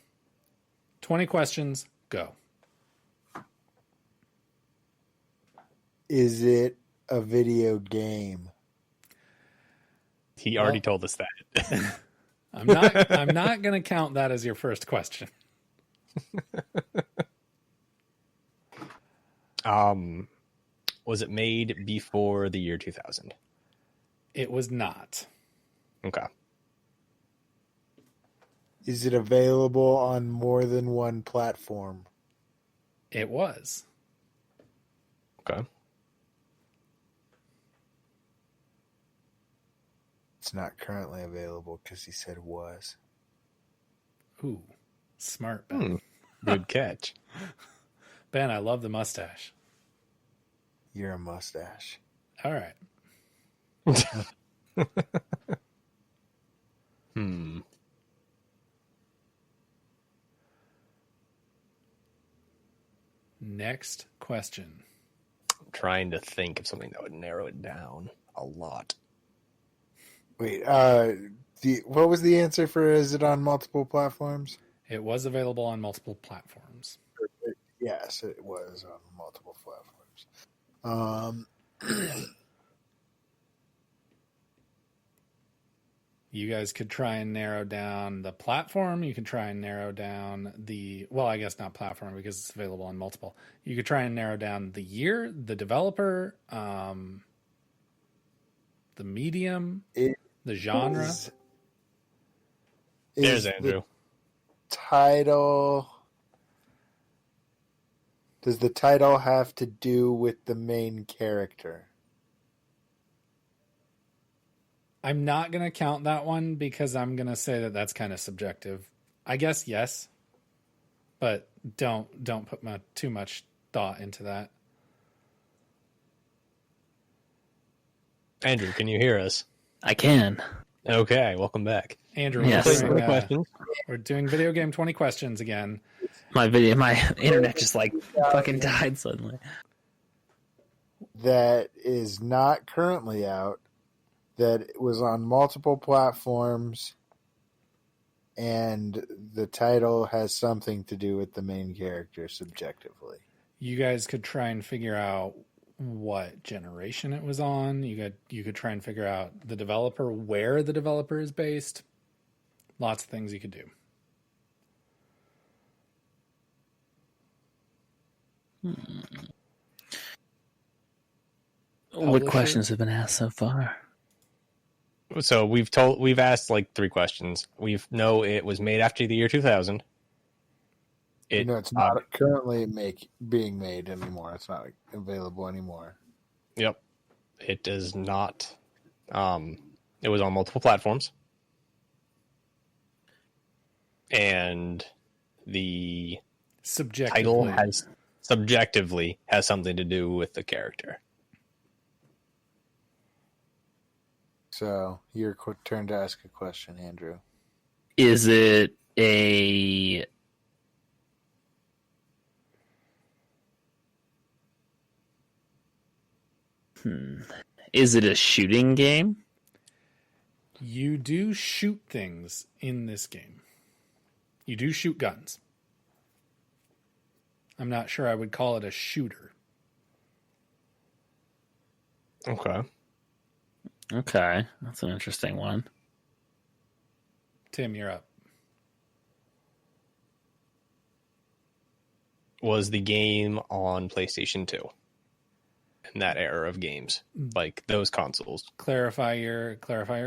20 questions, go. Is it a video game? He already told us that. I'm not going to count that as your first question. Was it made before the year 2000? It was not. Okay. Is it available on more than one platform? It was. Okay. It's not currently available because he said it was. Ooh, smart, Ben. Good catch. Ben, I love the mustache. You're a mustache. All right. Next question. I'm trying to think of something that would narrow it down a lot. Wait, what was the answer for is it on multiple platforms? It was available on multiple platforms. Yes, it was on multiple platforms. You guys could try and narrow down the platform. You could try and narrow down well, I guess not platform because it's available on multiple. You could try and narrow down the year, the developer, the medium, the genre. There's Is Andrew. The title Does the title have to do with the main character? I'm not going to count that one because I'm going to say that that's kind of subjective. I guess yes, but don't put too much thought into that. Andrew, can you hear us? I can. Okay, welcome back. Andrew, Yes. we're doing video game 20 questions again. My internet just like fucking died suddenly. That is not currently out. That was on multiple platforms, and the title has something to do with the main character subjectively. You guys could try and figure out what generation it was on. You could try and figure out the developer, where the developer is based. Lots of things you could do. What questions have been asked so far? So we've asked like 3 questions. We know it was made after the year 2000. It's not currently being made anymore. It's not available anymore. Yep. It does not. It was on multiple platforms. And the title subjectively has something to do with the character. So, your turn to ask a question, Andrew. Is it a Is it a shooting game? You do shoot things in this game. You do shoot guns. I'm not sure I would call it a shooter. Okay, that's an interesting one. Tim, you're up. Was the game on PlayStation 2? In that era of games, like those consoles. Clarify your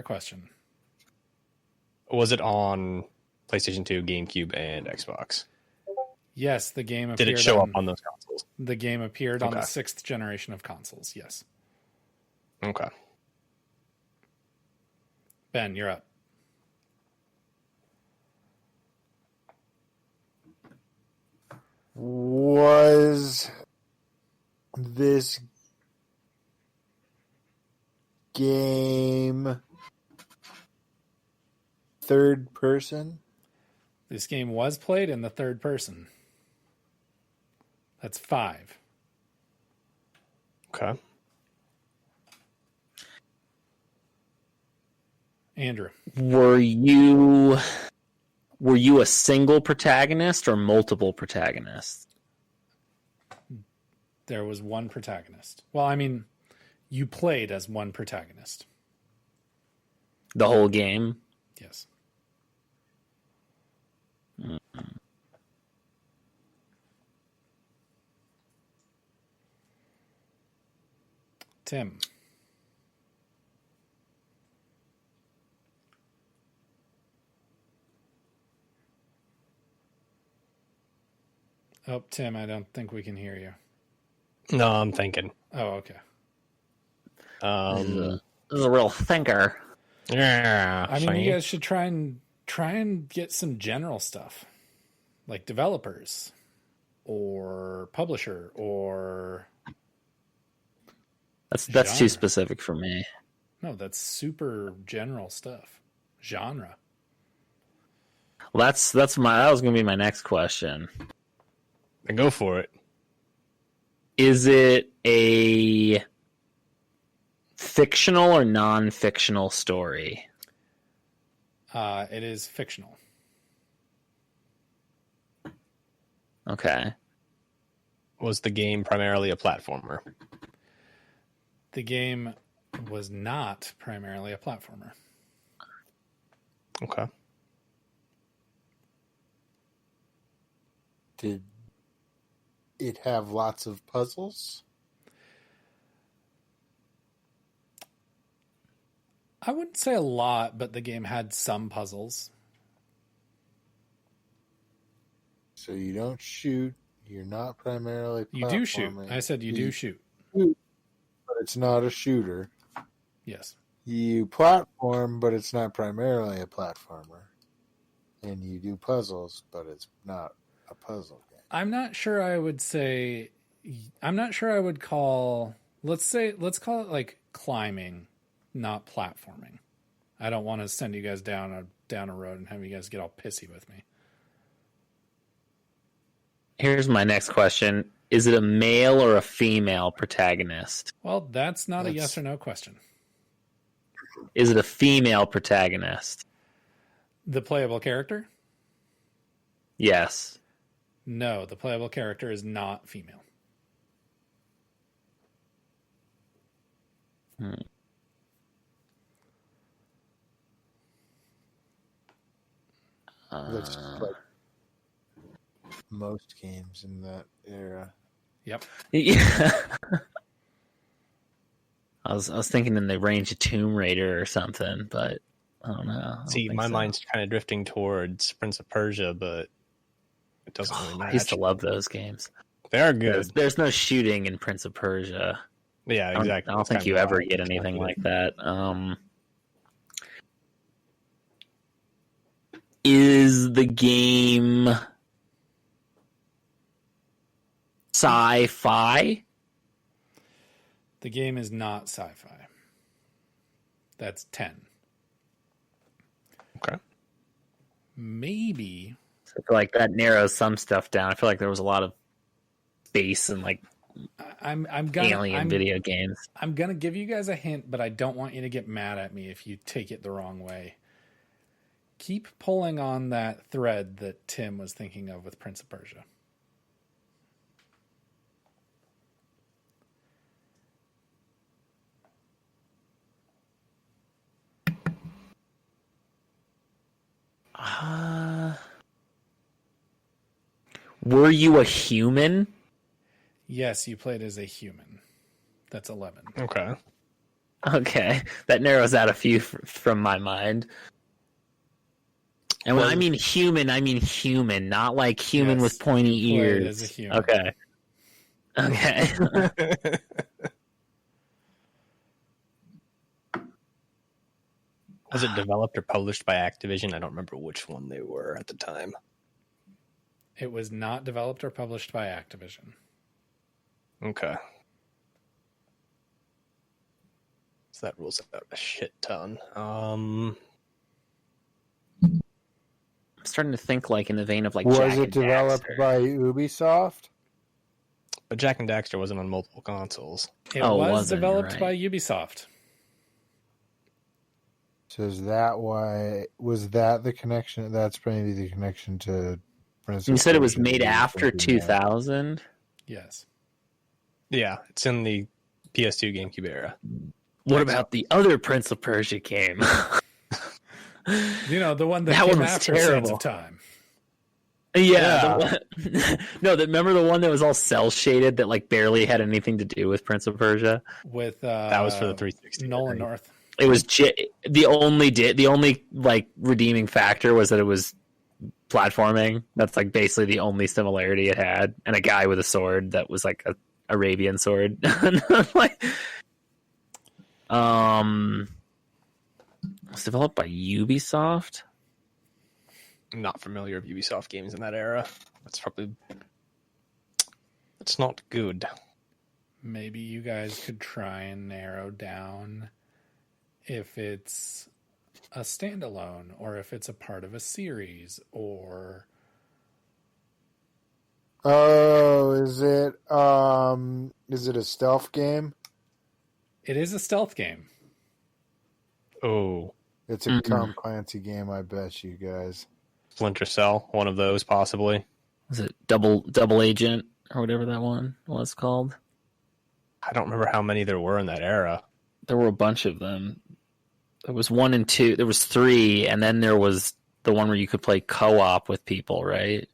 question. Was it on PlayStation 2, GameCube, and Xbox? Yes, the game appeared. Did it show up on those consoles? The game appeared on the 6th generation of consoles. Yes. Okay. Ben, you're up. Was this game third person? This game was played in the third person. That's 5. Okay. Andrew. Were you a single protagonist or multiple protagonists? There was one protagonist. Well, I mean, you played as one protagonist. The whole game? Yes. Tim. Oh, Tim, I don't think we can hear you. No, I'm thinking. Oh, okay. This is a real thinker. Yeah. I mean, you guys should try and get some general stuff, like developers or publisher or. That's genre. too specific for me. No, that's super general stuff. Genre. Well, that was going to be my next question. Then go for it. Is it a fictional or non-fictional story? It is fictional. Okay. Was the game primarily a platformer? The game was not primarily a platformer. Okay. Did it have lots of puzzles? I wouldn't say a lot, but the game had some puzzles. So you don't shoot, You're not primarily You do shoot. platforming. I said you do shoot. But it's not a shooter. Yes. You platform, but it's not primarily a platformer. And you do puzzles, but it's not a puzzle game. I'm not sure I would say. I'm not sure I would call. Let's call it like climbing, not platforming. I don't want to send you guys down a road and have you guys get all pissy with me. Here's my next question. Is it a male or a female protagonist? Well, that's not a yes or no question. Is it a female protagonist? The playable character? Yes. No, the playable character is not female. That's like most games in that era. Yep. Yeah. I was thinking in the range of Tomb Raider or something, but I don't know. I don't See, think my so. mind's kind of drifting towards Prince of Persia, but it doesn't really I match. used to love those games. They are good. There's no shooting in Prince of Persia. Yeah, exactly. I don't think you ever get anything like that. Is the game sci-fi? The game is not sci-fi. That's 10. Okay. Maybe. So I feel like that narrows some stuff down. I feel like there was a lot of space and like I'm gonna alien video games. I'm gonna give you guys a hint, but I don't want you to get mad at me if you take it the wrong way. Keep pulling on that thread that Tim was thinking of with Prince of Persia. Were you a human? Yes, you played as a human. That's 11. Okay. Okay, that narrows out a few from my mind. And when I mean human, not like human Yes, with pointy you played ears. as a human. Okay. Okay. Was it developed or published by Activision? I don't remember which one they were at the time. It was not developed or published by Activision. Okay. So that rules out a shit ton. I'm starting to think like in the vein of like Was Jack it and developed Daxter. by Ubisoft? But Jack and Daxter wasn't on multiple consoles. It Oh, was wasn't, developed right. by Ubisoft. So is that why? Was that the connection? That's maybe the connection to. You said it was made after 2000? Yes. Yeah, it's in the PS2 GameCube era. What about the other Prince of Persia game? You know, the one that That came one was after Sands terrible. of Time. Yeah. No, remember the one that was all cell shaded that like barely had anything to do with Prince of Persia? With That was for the 360. Nolan right? North. It was the only like redeeming factor was that it was platforming. That's like basically the only similarity it had, and a guy with a sword that was like a Arabian sword. Like, it's developed by Ubisoft. I'm not familiar with Ubisoft games in that era. It's not good. Maybe you guys could try and narrow down if it's a standalone or if it's a part of a series or Oh, is it a stealth game? it is a stealth game. Oh, It's a Tom Clancy game, I bet you guys. Splinter Cell, one of those possibly. Was it Double Agent or whatever that one was called? I don't remember how many there were in that era. There were a bunch of them. There was 1 and 2. There was 3, and then there was the one where you could play co-op with people, right?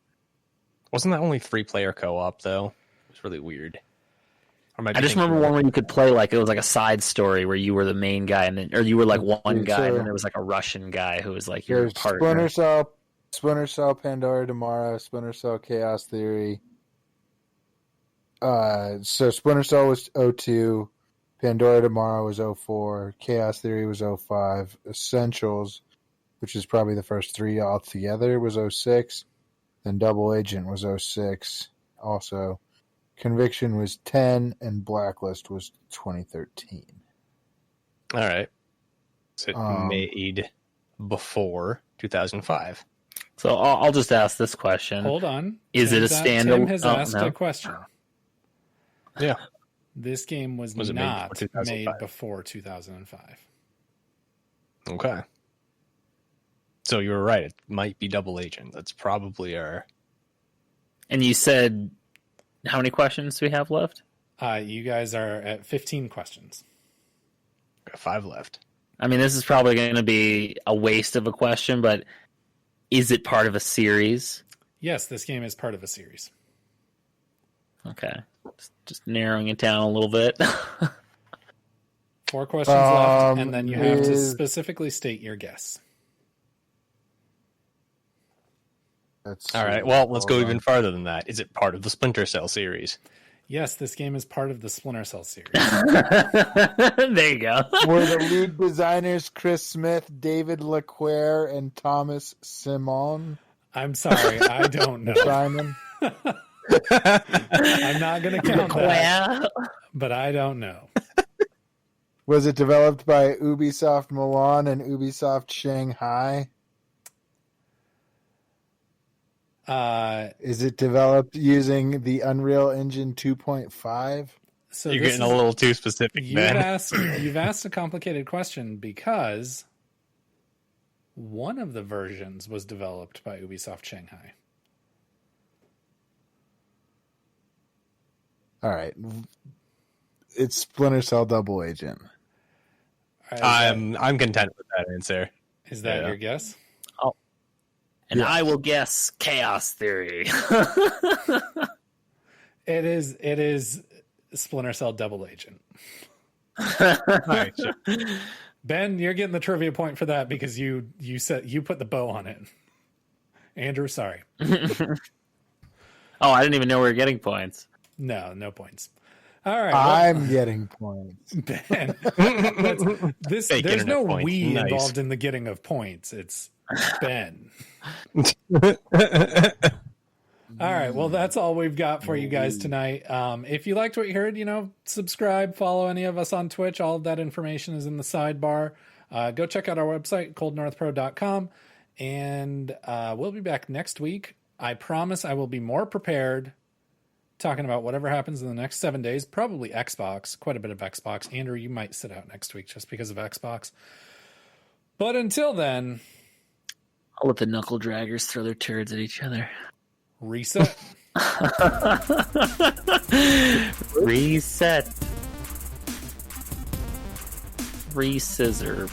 Wasn't that only 3-player co-op though? It was really weird. Or am I just remember one where you could play like it was like a side story where you were the main guy, and then, or you were like one guy, and then there was like a Russian guy who was like your There's partner. Splinter Cell, Pandora Tomorrow, Splinter Cell Chaos Theory. So Splinter Cell was 02, Pandora Tomorrow was 04, Chaos Theory was 05, Essentials, which is probably the first three altogether, was 06, then Double Agent was 06 also. Conviction was 10, and Blacklist was 2013. All right. So it made before 2005. So I'll just ask this question. Hold on. Is it a Tim standalone? has asked a question. Yeah. This game was it not made before made 2005? before 2005. Okay. So you were right. It might be Double Agent. That's probably our... And you said, how many questions do we have left? You guys are at 15 questions. Got 5 left. I mean, this is probably going to be a waste of a question, but is it part of a series? Yes, this game is part of a series. Okay. Just narrowing it down a little bit. 4 questions left, and then you have to specifically state your guess. All right. Well, let's go even farther than that. Is it part of the Splinter Cell series? Yes, this game is part of the Splinter Cell series. There you go. Were the lead designers Chris Smith, David LaQuere, and Thomas Simon? I'm sorry, I don't know. Simon? I'm not going to count that, but I don't know. Was it developed by Ubisoft Milan and Ubisoft Shanghai? Is it developed using the Unreal Engine 2.5? So You're getting a little too specific, man. You've asked a complicated question because one of the versions was developed by Ubisoft Shanghai. All right. It's Splinter Cell Double Agent. I'm content with that answer. Is that your guess? And I will guess Chaos Theory. It is Splinter Cell Double Agent. All right, sure. Ben, you're getting the trivia point for that because you said you put the bow on it. Andrew, sorry. Oh, I didn't even know we were getting points. No points. All right. I'm getting points. Ben, there's internet no points. we Nice. involved in the getting of points. It's Ben. All right. Well, that's all we've got for you guys tonight. If you liked what you heard, subscribe, follow any of us on Twitch. All of that information is in the sidebar. Go check out our website, coldnorthpro.com. And we'll be back next week. I promise I will be more prepared talking about whatever happens in the next 7 days. Probably Xbox, quite a bit of Xbox. Andrew, you might sit out next week just because of Xbox. But until then... I'll let the knuckle draggers throw their turds at each other. Reset. Reset. Re-scissor.